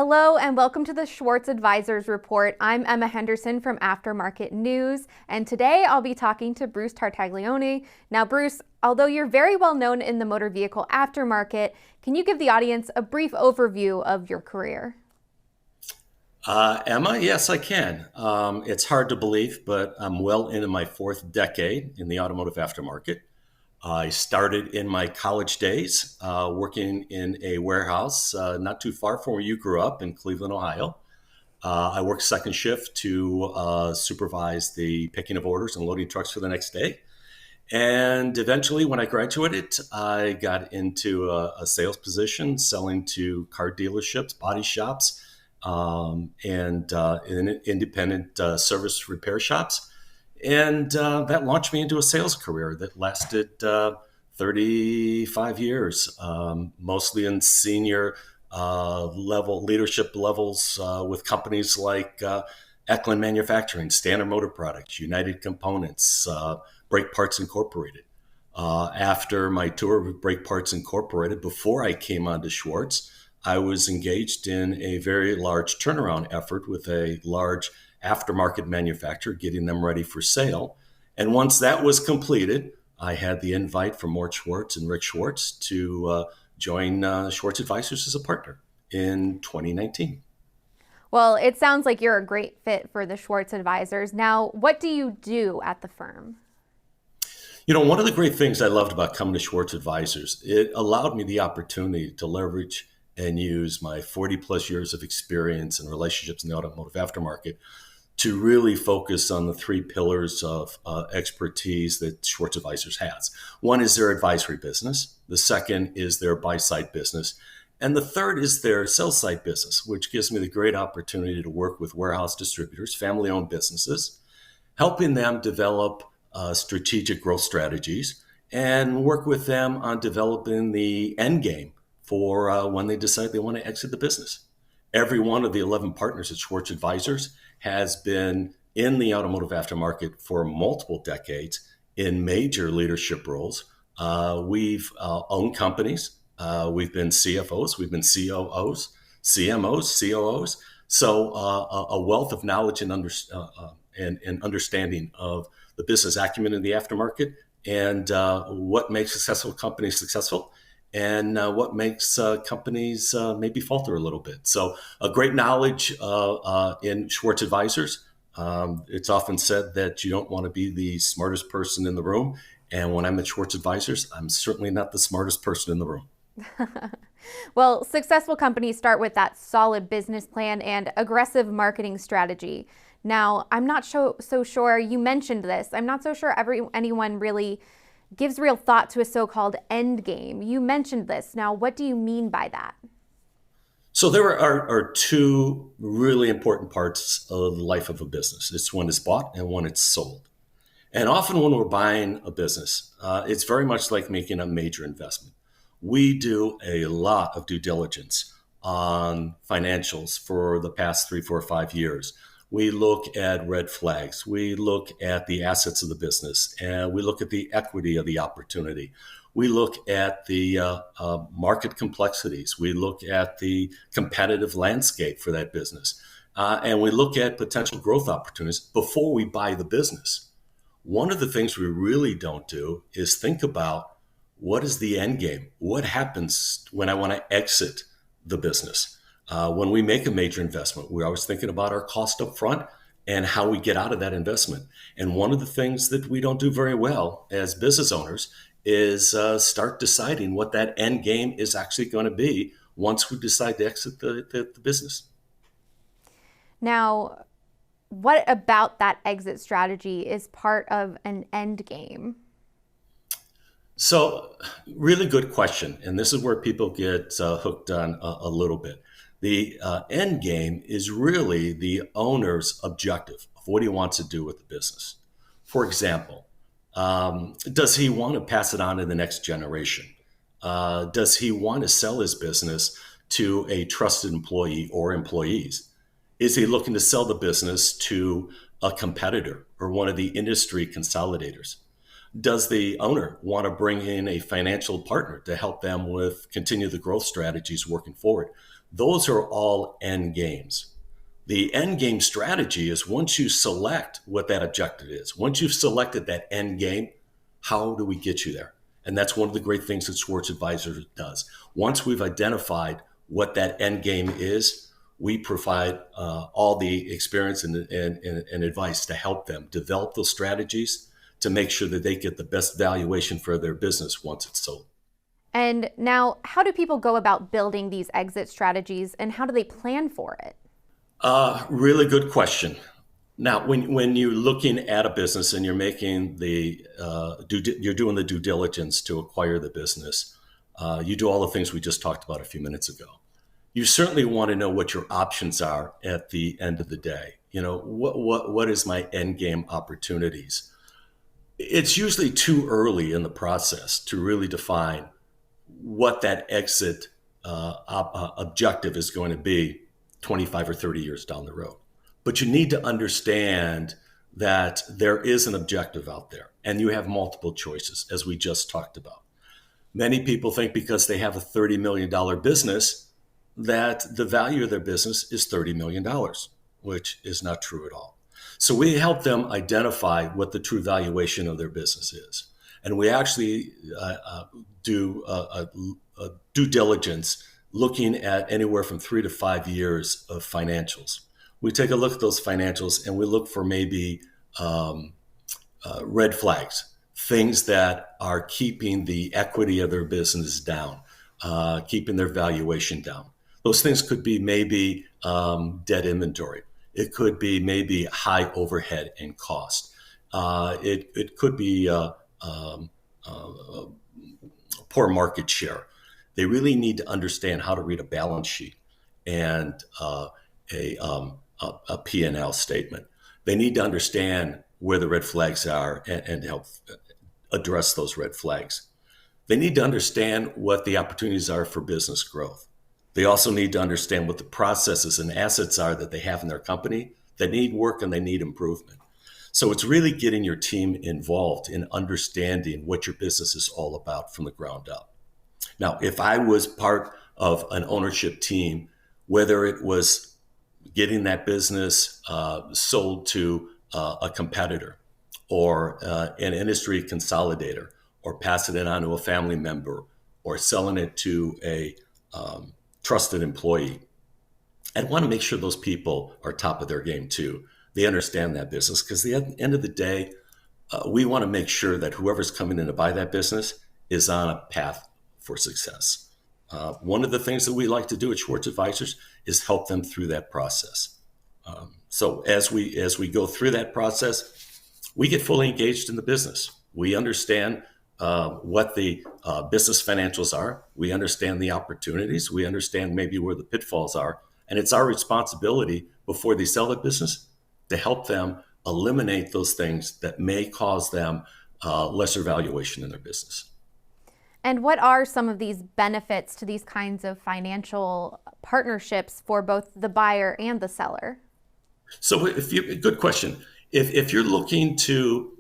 Hello and welcome to the Schwartz Advisors Report. I'm Emma Henderson from Aftermarket News, and today I'll be talking to Bruce Tartaglione. Now, Bruce, although you're very well known in the motor vehicle aftermarket, can you give the audience a brief overview of your career? Emma, yes, I can. It's hard to believe, but I'm well into my fourth decade in the automotive aftermarket. I started in my college days working in a warehouse not too far from where you grew up in Cleveland, Ohio. I worked second shift to supervise the picking of orders and loading trucks for the next day. And eventually, when I graduated, I got into a sales position selling to car dealerships, body shops, and independent service repair shops. And that launched me into a sales career that lasted 35 years, mostly in senior level leadership levels with companies like Eklund Manufacturing, Standard Motor Products, United Components, Brake Parts Incorporated. After my tour with Brake Parts Incorporated, before I came on to Schwartz, I was engaged in a very large turnaround effort with a large aftermarket manufacturer, getting them ready for sale. And once that was completed, I had the invite from Mort Schwartz and Rick Schwartz to join Schwartz Advisors as a partner in 2019. Well, it sounds like you're a great fit for the Schwartz Advisors. Now, what do you do at the firm? You know, one of the great things I loved about coming to Schwartz Advisors, it allowed me the opportunity to leverage and use my 40 plus years of experience and relationships in the automotive aftermarket to really focus on the three pillars of expertise that Schwartz Advisors has. One is their advisory business. The second is their buy-side business. And the third is their sell-side business, which gives me the great opportunity to work with warehouse distributors, family-owned businesses, helping them develop strategic growth strategies and work with them on developing the end game for when they decide they want to exit the business. Every one of the 11 partners at Schwartz Advisors has been in the automotive aftermarket for multiple decades in major leadership roles. We've owned companies. We've been CFOs. We've been COOs, CMOs, COOs. So a wealth of knowledge and understanding of the business acumen in the aftermarket and what makes successful companies successful and what makes companies maybe falter a little bit. So a great knowledge in Schwartz Advisors. It's often said that you don't want to be the smartest person in the room. And when I'm at Schwartz Advisors, I'm certainly not the smartest person in the room. Well, successful companies start with that solid business plan and aggressive marketing strategy. Now, I'm not so sure you mentioned this. I'm not so sure anyone really gives real thought to a so-called end game. You mentioned this. Now, what do you mean by that? So there are two really important parts of the life of a business. It's when it's bought and when it's sold. And often when we're buying a business, it's very much like making a major investment. We do a lot of due diligence on financials for the past 3, 4, 5 years. We look at red flags. We look at the assets of the business, and we look at the equity of the opportunity. We look at the market complexities. We look at the competitive landscape for that business. And we look at potential growth opportunities before we buy the business. One of the things we really don't do is think about what is the end game? What happens when I want to exit the business? When we make a major investment, we're always thinking about our cost up front and how we get out of that investment. And one of the things that we don't do very well as business owners is start deciding what that end game is actually going to be once we decide to exit the business. Now, what about that exit strategy is part of an end game? So, really good question. And this is where people get hooked on a little bit. The end game is really the owner's objective of what he wants to do with the business. For example, does he want to pass it on to the next generation? Does he want to sell his business to a trusted employee or employees? Is he looking to sell the business to a competitor or one of the industry consolidators? Does the owner want to bring in a financial partner to help them with continue the growth strategies working forward? Those are all end games. The end game strategy is once you select what that objective is, once you've selected that end game, how do we get you there? And that's one of the great things that Schwartz Advisors does. Once we've identified what that end game is, we provide all the experience and advice to help them develop those strategies to make sure that they get the best valuation for their business once it's sold. And now, how do people go about building these exit strategies and how do they plan for it? Really good question. Now, when you're looking at a business and you're making you're doing the due diligence to acquire the business, you do all the things we just talked about a few minutes ago. You certainly want to know what your options are at the end of the day. You know, what is my end game opportunities? It's usually too early in the process to really define what that exit objective is going to be 25 or 30 years down the road. But you need to understand that there is an objective out there and you have multiple choices, as we just talked about. Many people think because they have a $30 million business that the value of their business is $30 million, which is not true at all. So we help them identify what the true valuation of their business is. And we actually do a due diligence looking at anywhere from 3 to 5 years of financials. We take a look at those financials and we look for maybe red flags, things that are keeping the equity of their business down, keeping their valuation down. Those things could be maybe dead inventory. It could be maybe high overhead and cost. It could be poor market share. They really need to understand how to read a balance sheet and a P&L statement. They need to understand where the red flags are and help address those red flags. They need to understand what the opportunities are for business growth. They also need to understand what the processes and assets are that they have in their company that need work and they need improvement. So it's really getting your team involved in understanding what your business is all about from the ground up. Now, if I was part of an ownership team, whether it was getting that business sold to a competitor or an industry consolidator, or passing it on to a family member, or selling it to a trusted employee, I'd want to make sure those people are top of their game too. They understand that business because at the end of the day, we want to make sure that whoever's coming in to buy that business is on a path for success. One of the things that we like to do at Schwartz Advisors is help them through that process. So as we go through that process, we get fully engaged in the business. We understand what the business financials are. We understand the opportunities. We understand maybe where the pitfalls are. And it's our responsibility before they sell the business to help them eliminate those things that may cause them lesser valuation in their business. And what are some of these benefits to these kinds of financial partnerships for both the buyer and the seller? So good question. If you're looking to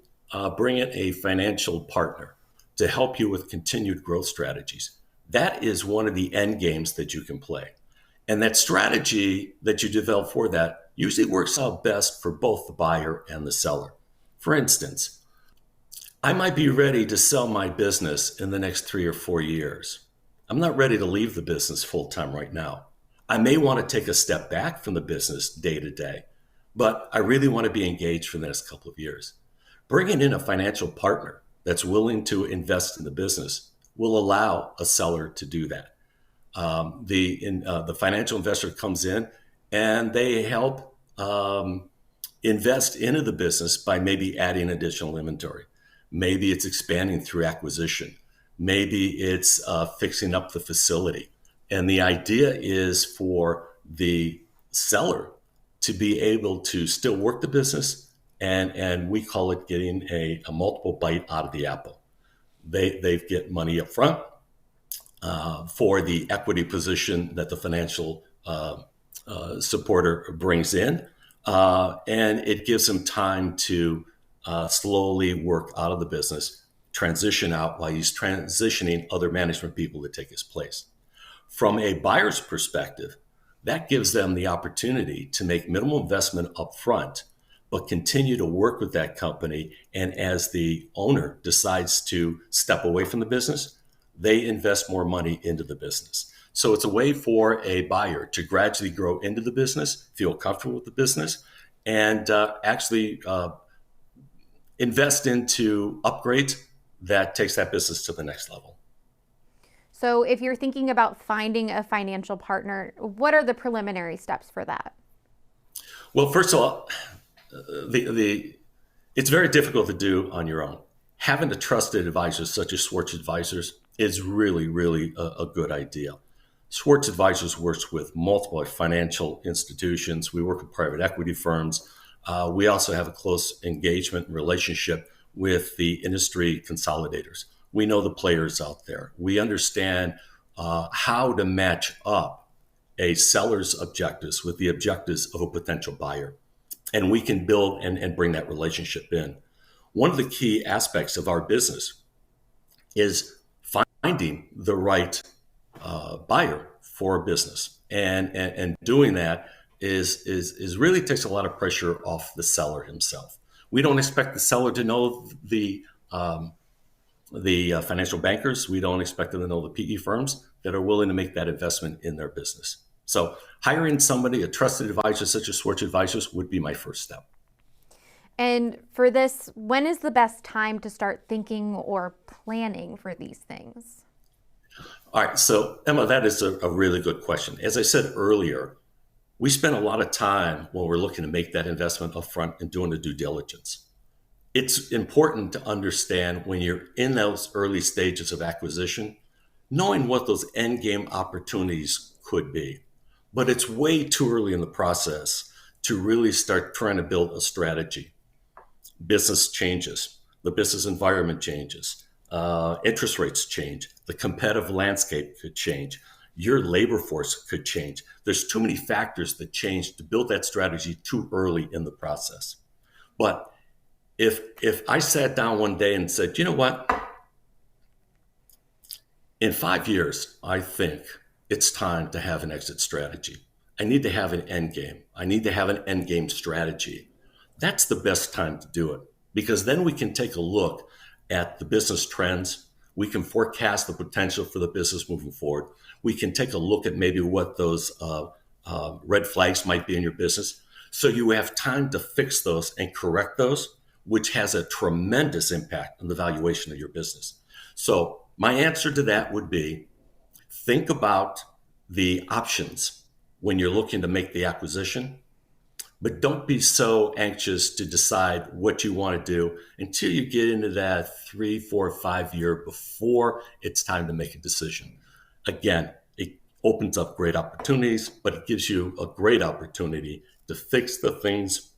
bring in a financial partner to help you with continued growth strategies, that is one of the end games that you can play. And that strategy that you develop for that usually works out best for both the buyer and the seller. For instance, I might be ready to sell my business in the next 3 or 4 years. I'm not ready to leave the business full time right now. I may want to take a step back from the business day to day, but I really want to be engaged for the next couple of years. Bringing in a financial partner that's willing to invest in the business will allow a seller to do that. The financial investor comes in and they help invest into the business by maybe adding additional inventory. Maybe it's expanding through acquisition. Maybe it's fixing up the facility. And the idea is for the seller to be able to still work the business, and we call it getting a multiple bite out of the apple. They get money up front for the equity position that the financial supporter brings in, and it gives them time to slowly work out of the business, transition out while he's transitioning other management people to take his place. From a buyer's perspective, That gives them the opportunity to make minimal investment upfront, but continue to work with that company. And as the owner decides to step away from the business, they invest more money into the business. So it's a way for a buyer to gradually grow into the business, feel comfortable with the business, and actually invest into upgrades that takes that business to the next level. So if you're thinking about finding a financial partner, what are the preliminary steps for that? Well, first of all, it's very difficult to do on your own. Having a trusted advisor such as Schwartz Advisors is really, really a good idea. Schwartz Advisors works with multiple financial institutions. We work with private equity firms. We also have a close engagement and relationship with the industry consolidators. We know the players out there. We understand how to match up a seller's objectives with the objectives of a potential buyer. And we can build and bring that relationship in. One of the key aspects of our business is finding the right buyer for a business. And doing that is really takes a lot of pressure off the seller himself. We don't expect the seller to know the financial bankers. We don't expect them to know the PE firms that are willing to make that investment in their business. So hiring somebody, a trusted advisor such as Schwartz Advisors, would be my first step. And for this, when is the best time to start thinking or planning for these things? All right, so Emma, that is a really good question. As I said earlier, we spend a lot of time when we're looking to make that investment upfront and doing the due diligence. It's important to understand when you're in those early stages of acquisition, knowing what those end game opportunities could be. But it's way too early in the process to really start trying to build a strategy. Business changes, the business environment changes, interest rates change, the competitive landscape could change, your labor force could change. There's too many factors that change to build that strategy too early in the process. But if I sat down one day and said, you know what, in 5 years, I think it's time to have an exit strategy. I need to have an end game. I need to have an end game strategy. That's the best time to do it, because then we can take a look at the business trends. We can forecast the potential for the business moving forward. We can take a look at maybe what those red flags might be in your business. So you have time to fix those and correct those, which has a tremendous impact on the valuation of your business. So my answer to that would be, think about the options when you're looking to make the acquisition, but don't be so anxious to decide what you want to do until you get into that 3, 4, 5 year before it's time to make a decision. Again, it opens up great opportunities, but it gives you a great opportunity to fix the things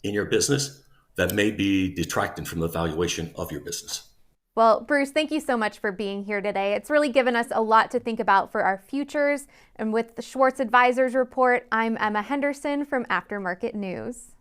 in your business that may be detracting from the valuation of your business. Well, Bruce, thank you so much for being here today. It's really given us a lot to think about for our futures. And with the Schwartz Advisors report, I'm Emma Henderson from Aftermarket News.